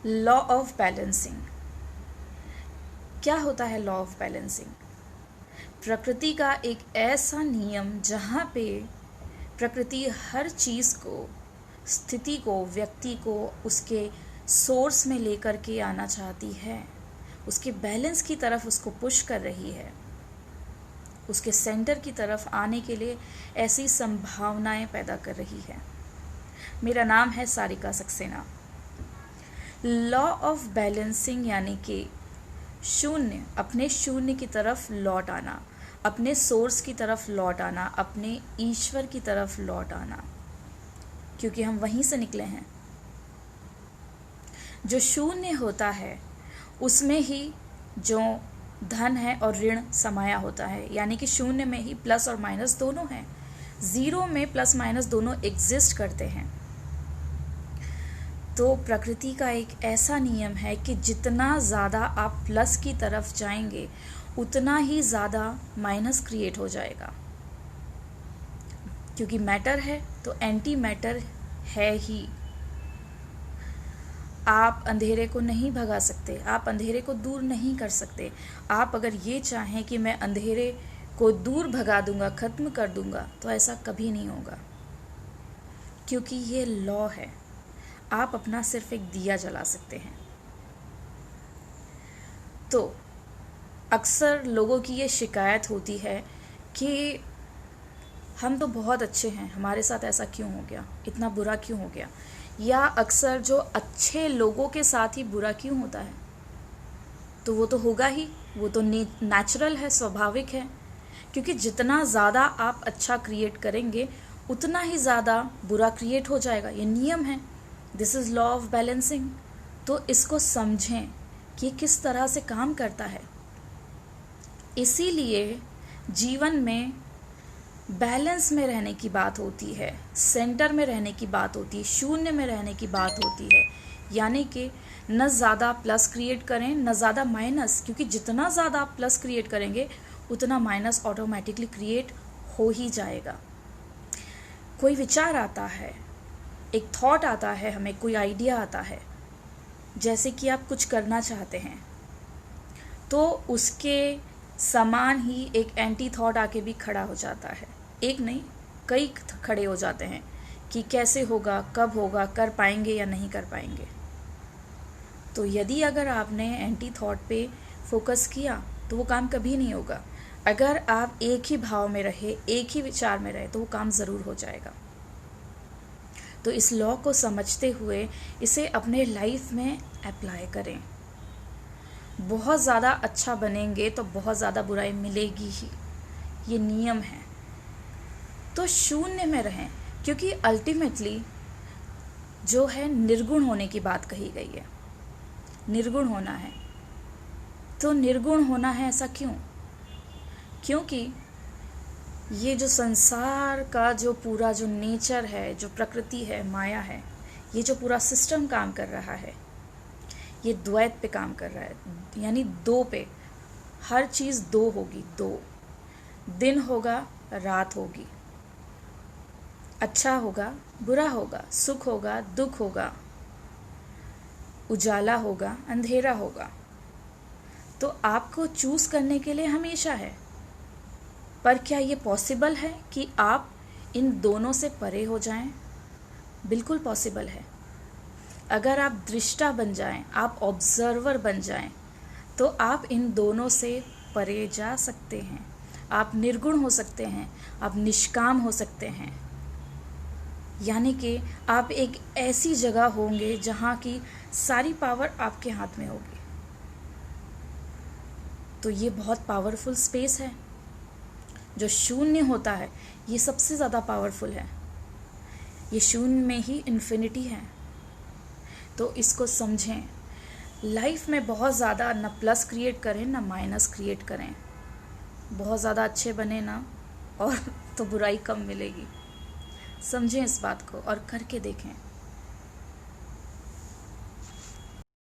Law of balancing. क्या होता है लॉ ऑफ बैलेंसिंग? प्रकृति का एक ऐसा नियम जहाँ पे प्रकृति हर चीज़ को, स्थिति को, व्यक्ति को उसके सोर्स में लेकर के आना चाहती है, उसके बैलेंस की तरफ उसको पुश कर रही है, उसके सेंटर की तरफ आने के लिए ऐसी संभावनाएं पैदा कर रही है। मेरा नाम है Sarika Saxena. Law of balancing यानी कि शून्य, अपने शून्य की तरफ लौट आना, अपने सोर्स की तरफ लौट आना, अपने ईश्वर की तरफ लौट आना, क्योंकि हम वहीं से निकले हैं। जो शून्य होता है उसमें ही जो धन है और ऋण समाया होता है, यानी कि शून्य में ही प्लस और माइनस दोनों हैं। जीरो में प्लस माइनस दोनों एग्जिस्ट करते हैं। तो प्रकृति का एक ऐसा नियम है कि जितना ज़्यादा आप प्लस की तरफ जाएंगे उतना ही ज़्यादा माइनस क्रिएट हो जाएगा, क्योंकि मैटर है तो एंटी मैटर है ही। आप अंधेरे को नहीं भगा सकते, आप अंधेरे को दूर नहीं कर सकते। आप अगर ये चाहें कि मैं अंधेरे को दूर भगा दूंगा, ख़त्म कर दूंगा, तो ऐसा कभी नहीं होगा, क्योंकि ये लॉ है। आप अपना सिर्फ एक दिया जला सकते हैं। तो अक्सर लोगों की ये शिकायत होती है कि हम तो बहुत अच्छे हैं, हमारे साथ ऐसा क्यों हो गया, इतना बुरा क्यों हो गया, या अक्सर जो अच्छे लोगों के साथ ही बुरा क्यों होता है। तो वो तो होगा ही, वो तो नेचुरल है, स्वाभाविक है, क्योंकि जितना ज़्यादा आप अच्छा क्रिएट करेंगे उतना ही ज़्यादा बुरा क्रिएट हो जाएगा। ये नियम है, this is law of balancing. तो इसको समझें कि किस तरह से काम करता है। इसीलिए जीवन में बैलेंस में रहने की बात होती है, सेंटर में रहने की बात होती है, शून्य में रहने की बात होती है, यानी कि न ज़्यादा प्लस क्रिएट करें न ज़्यादा माइनस, क्योंकि जितना ज़्यादा आप प्लस क्रिएट करेंगे उतना माइनस ऑटोमेटिकली क्रिएट हो ही जाएगा। कोई विचार आता है, एक थॉट आता है, हमें कोई आइडिया आता है, जैसे कि आप कुछ करना चाहते हैं, तो उसके समान ही एक एंटी थॉट आके भी खड़ा हो जाता है। एक नहीं, कई खड़े हो जाते हैं कि कैसे होगा, कब होगा, कर पाएंगे या नहीं कर पाएंगे। तो यदि अगर आपने एंटी थॉट पे फोकस किया तो वो काम कभी नहीं होगा। अगर आप एक ही भाव में रहे, एक ही विचार में रहे, तो वो काम ज़रूर हो जाएगा। तो इस लॉ को समझते हुए इसे अपने लाइफ में अप्लाई करें। बहुत ज़्यादा अच्छा बनेंगे तो बहुत ज़्यादा बुराई मिलेगी ही, ये नियम है। तो शून्य में रहें, क्योंकि अल्टीमेटली जो है निर्गुण होने की बात कही गई है, निर्गुण होना है। तो निर्गुण होना है, ऐसा क्यों? क्योंकि ये जो संसार का जो पूरा जो नेचर है, जो प्रकृति है, माया है, ये जो पूरा सिस्टम काम कर रहा है, ये द्वैत पे काम कर रहा है, यानी दो पे। हर चीज़ दो होगी, दो दिन होगा, रात होगी, अच्छा होगा, बुरा होगा, सुख होगा, दुख होगा, उजाला होगा, अंधेरा होगा। तो आपको चूज़ करने के लिए हमेशा है। पर क्या ये पॉसिबल है कि आप इन दोनों से परे हो जाएं? बिल्कुल पॉसिबल है। अगर आप दृष्टा बन जाएं, आप ऑब्जर्वर बन जाएं, तो आप इन दोनों से परे जा सकते हैं। आप निर्गुण हो सकते हैं, आप निष्काम हो सकते हैं, यानी कि आप एक ऐसी जगह होंगे जहाँ की सारी पावर आपके हाथ में होगी। तो ये बहुत पावरफुल स्पेस है। जो शून्य होता है ये सबसे ज़्यादा पावरफुल है। ये शून्य में ही इन्फिनिटी है। तो इसको समझें। लाइफ में बहुत ज़्यादा न प्लस क्रिएट करें न माइनस क्रिएट करें। बहुत ज़्यादा अच्छे बने ना, और तो बुराई कम मिलेगी। समझें इस बात को और करके देखें।